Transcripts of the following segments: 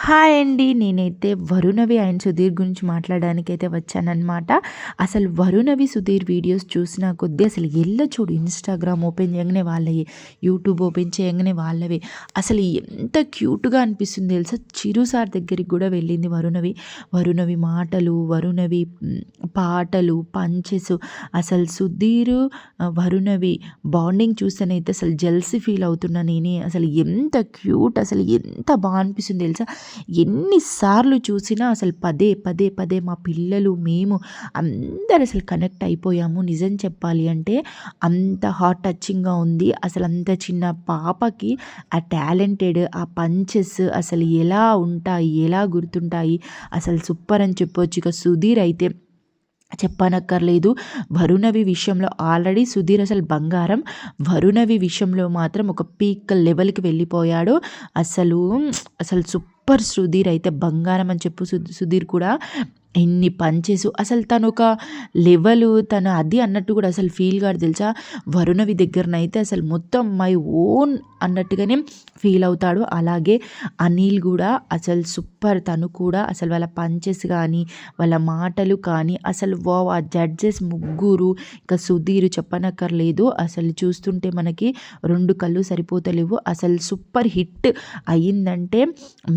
Hi అండి. నేనైతే Varunavi and Sudheer గురించి మాట్లాడడానికైతే వచ్చాననమాట. అసలు వరుణవి, సుధీర్ వీడియోస్ చూసిన కొద్దీ అసలు చూడు ఇన్‌స్టాగ్రామ్ ఓపెన్ చేయంగానే వాళ్ళయే, యూట్యూబ్ ఓపెన్ చేయంగానే వాళ్ళవే. అసలు ఎంత క్యూట్‌గా అనిపిస్తుంది తెలుసా! చిరు సార్ దగ్గరికి కూడా వెళ్ళింది వరుణవి. వరుణవి మాటలు, వరుణవి పాటలు, పంచెస్ అసలు సుధీరు, వరుణవి బాండింగ్ చూస్తేనైతే అసలు జెలసీ ఫీల్ అవుతున్నా నేనే. అసలు ఎంత క్యూట్, అసలు ఎంత అనిపిస్తుంది తెలుసా! ఎన్నిసార్లు చూసినా అసలు పదే పదే పదే మా పిల్లలు, మేము అందరు అసలు కనెక్ట్ అయిపోయాము. నిజం చెప్పాలి అంటే అంత హార్ట్ టచింగ్‌గా ఉంది. అసలు అంత చిన్న పాపకి ఆ టాలెంటెడ్, ఆ పంచెస్ అసలు ఎలా ఉంటాయి, ఎలా గుర్తుంటాయి, అసలు సూపర్ అని చెప్పొచ్చు. ఇక సుధీర్ అయితే చెప్పనక్కర్లేదు. వరుణవి విషయంలో ఆల్రెడీ సుధీర్ అసలు బంగారం. వరుణవి విషయంలో మాత్రం ఒక పీక్ లెవెల్‌కి వెళ్ళిపోయాడు. అసలు అసలు సూపర్ సుధీర్ అయితే బంగారం అని చెప్పు. సుధీర్ కూడా ఎన్ని పంచెస్ అసలు తను ఒక లెవెలు తను అది అన్నట్టు కూడా అసలు ఫీల్ కాడు తెలుసా! వరుణవి దగ్గరనైతే అసలు మొత్తం మై ఓన్ అన్నట్టుగానే ఫీల్ అవుతాడు. అలాగే అనిల్ కూడా అసలు సూపర్. తను కూడా అసలు వాళ్ళ పంచెస్ కానీ, వాళ్ళ మాటలు కానీ అసలు వావ్! ఆ జడ్జెస్ ముగ్గురు, ఇక సుధీర్ చెప్పనక్కర్లేదు. అసలు చూస్తుంటే మనకి 2 కళ్ళు సరిపోతలేవు. అసలు సూపర్ హిట్ అయిందంటే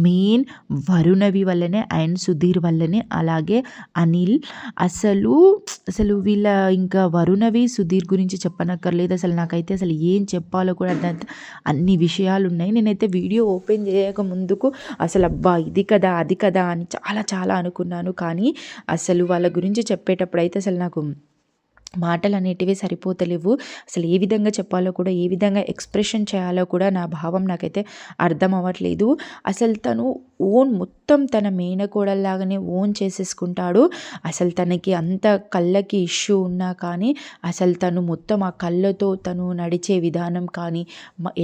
మెయిన్ వరుణవి వల్లనే అండ్ సుధీర్ వల్లనే. అలాగే అనిల్ అసలు వీళ్ళ ఇంకా వరుణవి, సుధీర్ గురించి చెప్పనక్కర్లేదు. అసలు నాకైతే అసలు ఏం చెప్పాలో కూడా అన్ని విషయాలు ఉన్నాయి. నేనైతే వీడియో ఓపెన్ చేయక ముందుకు అసలు అబ్బా ఇది కదా అది కదా అని చాలా చాలా అనుకున్నాను. కానీ అసలు వాళ్ళ గురించి చెప్పేటప్పుడు అయితే అసలు నాకు మాటలు అనేటివి సరిపోతలేవు. అసలు ఏ విధంగా చెప్పాలో కూడా, ఏ విధంగా ఎక్స్ప్రెషన్ చేయాలో కూడా నా భావం నాకైతే అర్థం అవ్వట్లేదు. అసలు తను మొత్తం తన మేనకోడల్లాగానే చేసేసుకుంటాడు. అసలు తనకి అంత కళ్ళకి ఇష్యూ ఉన్నా కానీ అసలు తను మొత్తం ఆ కళ్ళతో తను నడిచే విధానం కానీ,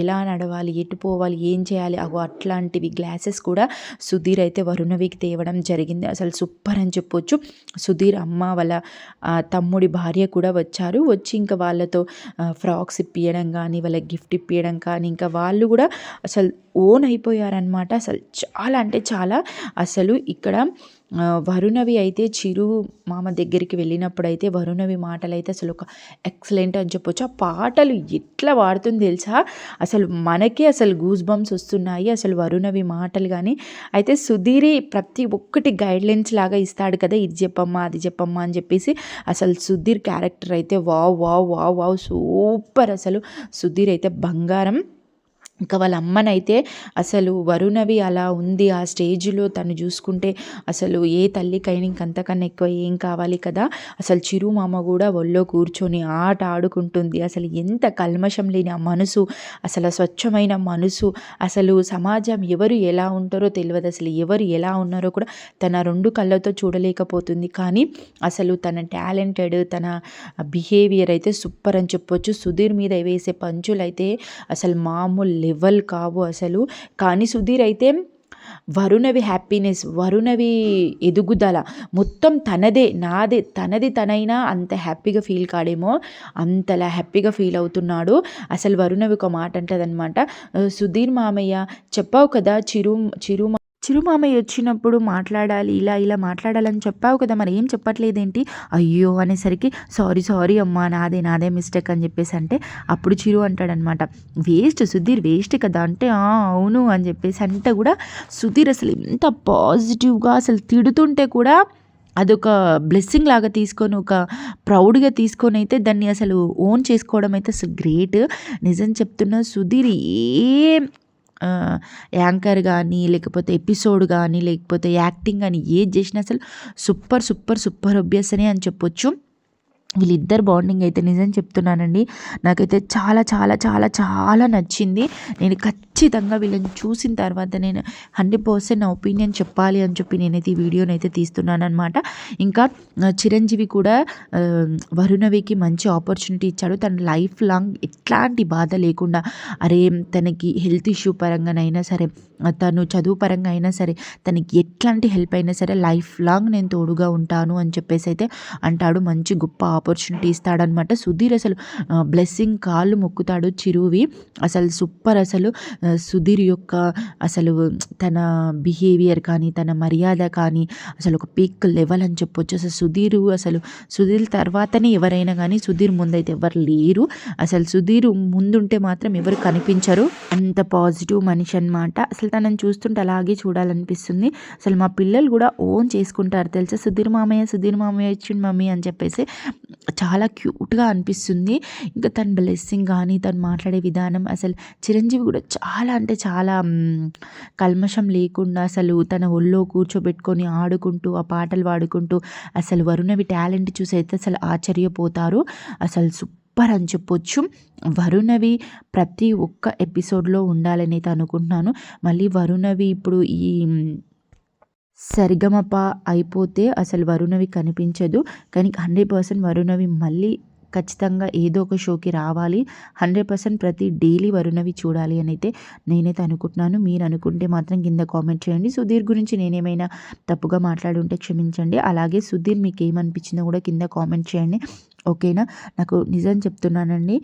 ఎలా నడవాలి, ఎటు పోవాలి, ఏం చేయాలి, అట్లాంటివి గ్లాసెస్ కూడా సుధీర్ అయితే వరుణవికి తేవడం జరిగింది. అసలు సూపర్ అని చెప్పొచ్చు. సుధీర్ అమ్మ వాళ్ళ తమ్ముడి భార్య కూడా వచ్చారు. వచ్చి ఇంకా వాళ్ళతో ఫ్రాక్స్ ఇప్పియడం కానీ, వాళ్ళకి గిఫ్ట్ ఇప్పియడం కానీ, ఇంకా వాళ్ళు కూడా అసలు అయిపోయారనమాట. అసలు చాలా అంటే చాలా. అసలు ఇక్కడ వరుణవి అయితే చిరు మామ దగ్గరికి వెళ్ళినప్పుడైతే వరుణవి మాటలు అయితే అసలు ఒక ఎక్సలెంట్ అని చెప్పొచ్చు. ఆ పాటలు ఎట్లా పాడుతుంది తెలుసా! అసలు మనకే అసలు గూస్ బంప్స్ వస్తున్నాయి. అసలు వరుణవి మాటలు కానీ అయితే సుధీరి ప్రతి ఒక్కటి గైడ్లైన్స్ లాగా ఇస్తాడు కదా, ఇది చెప్పమ్మా అది చెప్పమ్మా అని చెప్పేసి. అసలు సుధీర్ క్యారెక్టర్ అయితే wow wow wow wow super. అసలు సుధీర్ అయితే బంగారం. ఇంకా వాళ్ళ అమ్మనైతే అసలు వరుణవి అలా ఉంది ఆ స్టేజ్లో తను చూసుకుంటే అసలు ఏ తల్లికైనా ఇంకంతకన్నా ఎక్కువ ఏం కావాలి కదా. అసలు చిరు మామ కూడా ఒళ్ళో కూర్చొని ఆట ఆడుకుంటుంది. అసలు ఎంత కల్మషం లేని ఆ మనసు, అసలు స్వచ్ఛమైన మనసు. అసలు సమాజం ఎవరు ఎలా ఉంటారో తెలియదు, అసలు ఎవరు ఎలా ఉన్నారో కూడా తన 2 కళ్ళతో చూడలేకపోతుంది. కానీ అసలు తన టాలెంటెడ్, తన బిహేవియర్ అయితే సూపర్ అని చెప్పొచ్చు. సుధీర్ మీద వేసే పంచులు అయితే అసలు మామూలు లెవెల్ కావు అసలు. కానీ సుధీర్ అయితే వరుణవి హ్యాపీనెస్, వరుణవి ఎదుగుదల మొత్తం తనదే, నాదే, తనైనా అంత హ్యాపీగా ఫీల్ కాడేమో అంతలా హ్యాపీగా ఫీల్ అవుతున్నాడు. అసలు వరుణవి ఒక మాట అంటదనమాట, సుధీర్ మామయ్య చెప్పావు కదా చిరు మామయ్య వచ్చినప్పుడు మాట్లాడాలి, ఇలా మాట్లాడాలని చెప్పావు కదా, మరి ఏం చెప్పట్లేదేంటి, అయ్యో అనేసరికి సారీ అమ్మా, నాదే మిస్టేక్ అని చెప్పేసి అంటే అప్పుడు చిరు అంటాడనమాట, సుధీర్ వేస్ట్ కదా అంటే అవును అని చెప్పేసి అంటే కూడా సుధీర్ అసలు ఎంత పాజిటివ్గా అసలు తిడుతుంటే కూడా అదొక బ్లెస్సింగ్ లాగా తీసుకొని, ఒక ప్రౌడ్గా తీసుకొని అయితే దాన్ని అసలు చేసుకోవడం అయితే అసలు గ్రేట్. నిజం చెప్తున్నా. సుధీర్ యాంకర్ కానీ, లేకపోతే ఎపిసోడ్ కానీ, లేకపోతే యాక్టింగ్ కానీ ఏది చేసినా అసలు సూపర్ ఒబ్వియస్‌నే అని చెప్పొచ్చు. వీళ్ళిద్దరు బాండింగ్ అయితే నిజం చెప్తున్నానండి, నాకైతే చాలా చాలా చాలా చాలా నచ్చింది. నేను ఖచ్చితంగా వీళ్ళని చూసిన తర్వాత నేను 100% నా ఒపీనియన్ చెప్పాలి అని చెప్పి నేనైతే ఈ వీడియోని అయితే తీస్తున్నాను అనమాట. ఇంకా చిరంజీవి కూడా వరుణవికి మంచి ఆపర్చునిటీ ఇచ్చాడు. తన లైఫ్ లాంగ్ ఎట్లాంటి బాధ లేకుండా, అరే తనకి హెల్త్ ఇష్యూ పరంగానైనా సరే, తను చదువు పరంగా అయినా సరే తనకి ఎట్లాంటి హెల్ప్ అయినా సరే లైఫ్ లాంగ్ నేను తోడుగా ఉంటాను అని చెప్పేసి అయితే అంటాడు. మంచి గొప్ప ఆపర్చునిటీ ఇస్తాడనమాట. సుధీర్ అసలు బ్లెస్సింగ్ కాళ్ళు మొక్కుతాడు చిరువి. అసలు సూపర్ అసలు సుధీర్ యొక్క అసలు తన బిహేవియర్ కానీ తన మర్యాద కానీ అసలు ఒక పీక్ లెవెల్ అని చెప్పొచ్చు. అసలు సుధీర్ తర్వాతనే ఎవరైనా కానీ సుధీర్ ముందైతే ఎవరు లేరు. అసలు సుధీర్ ముందుంటే మాత్రం ఎవరు కనిపించరు. అంత పాజిటివ్ మనిషి అనమాట. అసలు తనని చూస్తుంటే అలాగే చూడాలనిపిస్తుంది. అసలు మా పిల్లలు కూడా ఓన్ చేసుకుంటారు తెలుసా, సుధీర్ మామయ్య ఇచ్చిండు మమ్మీ అని చెప్పేసి. చాలా క్యూట్గా అనిపిస్తుంది. ఇంకా తన బ్లెస్సింగ్ కానీ తను మాట్లాడే విధానం అసలు చిరంజీవి కూడా చాలా అంటే చాలా కల్మషం లేకుండా అసలు తన ఒళ్ళో కూర్చోబెట్టుకొని ఆడుకుంటూ ఆ పాటలు పాడుకుంటూ అసలు వరుణవి టాలెంట్ చూసి అయితే అసలు ఆశ్చర్యపోతారు. అసలు సూపర్ అని చెప్పొచ్చు. వరుణవి ప్రతి ఒక్క ఎపిసోడ్లో ఉండాలని అయితే అనుకుంటున్నాను. మళ్ళీ వరుణవి ఇప్పుడు ఈ సరిగమప అయిపోతే అసలు వరుణవి కనిపించదు. కానీ 100% వరుణవి మళ్ళీ ఖచ్చితంగా ఏదో ఒక షోకి రావాలి. 100% ప్రతి డైలీ వరుణవి చూడాలి అని అయితే నేనైతే అనుకుంటున్నాను. మీరు అనుకుంటే మాత్రం కింద కామెంట్ చేయండి. సుధీర్ గురించి నేనేమైనా తప్పుగా మాట్లాడి ఉంటే క్షమించండి. అలాగే సుధీర్ మీకు ఏమనిపించిందో కూడా కింద కామెంట్ చేయండి. ఓకేనా. నాకు నిజం చెప్తున్నానండి,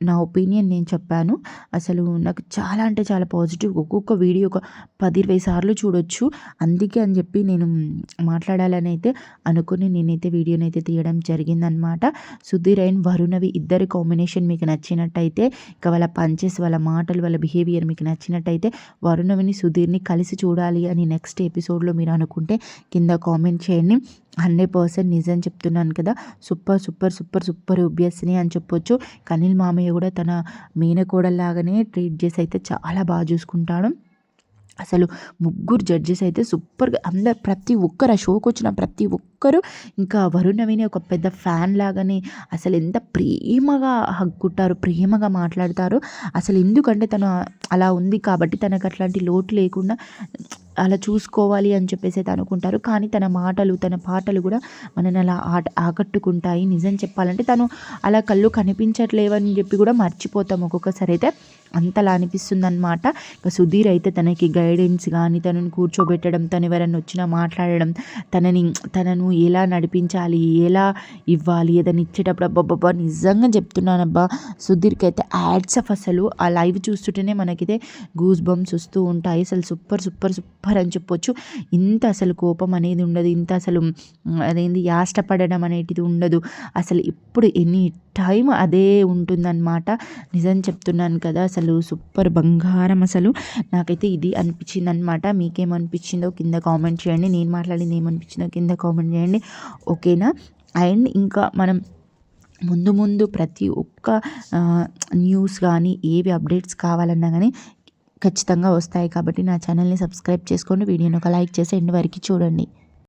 నా ఒపీనియన్ నేను చెప్పాను. అసలు నాకు చాలా అంటే చాలా పాజిటివ్. ఒక్కొక్క వీడియో ఒక 10-20 సార్లు చూడొచ్చు. అందుకే అని చెప్పి నేను మాట్లాడాలని అయితే అనుకుని నేనైతే వీడియోనైతే తీయడం జరిగిందనమాట. సుధీర్ అండ్ వరుణవి ఇద్దరి కాంబినేషన్ మీకు నచ్చినట్టయితే, ఇక వాళ్ళ పంచెస్, వాళ్ళ మాటలు, వాళ్ళ బిహేవియర్ మీకు నచ్చినట్టయితే వరుణవిని సుధీర్ని కలిసి చూడాలి అని నెక్స్ట్ ఎపిసోడ్లో మీరు అనుకుంటే కింద కామెంట్ చేయండి. 100% నిజం చెప్తున్నాను కదా, సూపర్ ఒబ్వియస్ని అని చెప్పొచ్చు. అనిల్ మామయ్య కూడా తన మేనకోడల్లాగానే ట్రీట్ చేసి అయితే చాలా బాగా చూసుకుంటాడు. అసలు ముగ్గురు జడ్జెస్ అయితే సూపర్గా అందరు ప్రతి ఒక్కరు ఆ షోకి వచ్చిన ప్రతి ఒక్కరు ఇంకా వరుణవిని ఒక పెద్ద ఫ్యాన్ లాగానే అసలు ఎంత ప్రేమగా హగ్గుంటారు, ప్రేమగా మాట్లాడతారు. అసలు ఎందుకంటే తను అలా ఉంది కాబట్టి తనకు అట్లాంటి లోటు లేకుండా అలా చూసుకోవాలి అని చెప్పేసి అయితే అనుకుంటారు. కానీ తన మాటలు తన పాటలు కూడా మనని అలా ఆకట్టుకుంటాయి. నిజం చెప్పాలంటే తను అలా కళ్ళు కనిపించట్లేవని చెప్పి కూడా మర్చిపోతాం ఒక్కొక్కసారి అయితే. అంతలా అనిపిస్తుంది అనమాట. ఇంకా సుధీర్ అయితే తనకి గైడెన్స్ కానీ తనని కూర్చోబెట్టడం, తను ఎవరైనా వచ్చినా మాట్లాడడం, తనను ఎలా నడిపించాలి, ఎలా ఇవ్వాలి, ఏదైనా ఇచ్చేటప్పుడు అబ్బాబ్బా నిజంగా చెప్తున్నానబ్బా సుధీర్కి అయితే యాడ్స్ ఆఫ్. అసలు ఆ లైవ్ చూస్తుంటేనే మనకైతే గూస్ బంప్స్ వస్తూ ఉంటాయి. అసలు సూపర్ అని చెప్పొచ్చు. ఇంత అసలు కోపం అనేది ఉండదు, ఇంత అసలు అదేంది యాష్టపడడం అనేటిది ఉండదు. అసలు ఇప్పుడు ఎనీ టైం అదే ఉంటుందన్నమాట. నిజం చెప్తున్నాను కదా, అసలు సూపర్ బంగారం. అసలు నాకైతే ఇది అనిపించింది అనమాట. మీకేమనిపించిందో కింద కామెంట్ చేయండి. నేను మాట్లాడింది ఏమనిపించిందో కింద కామెంట్ చేయండి. ఓకేనా. అండ్ ఇంకా మనం ముందు ప్రతి ఒక్క న్యూస్ కానీ ఏవి అప్డేట్స్ కావాలన్నా కానీ ఖచ్చితంగా వస్తాయి. కాబట్టి నా ఛానల్ని సబ్స్క్రైబ్ చేసుకోండి. వీడియోని ఒక లైక్ చేసి ఎండ్ వరకు చూడండి.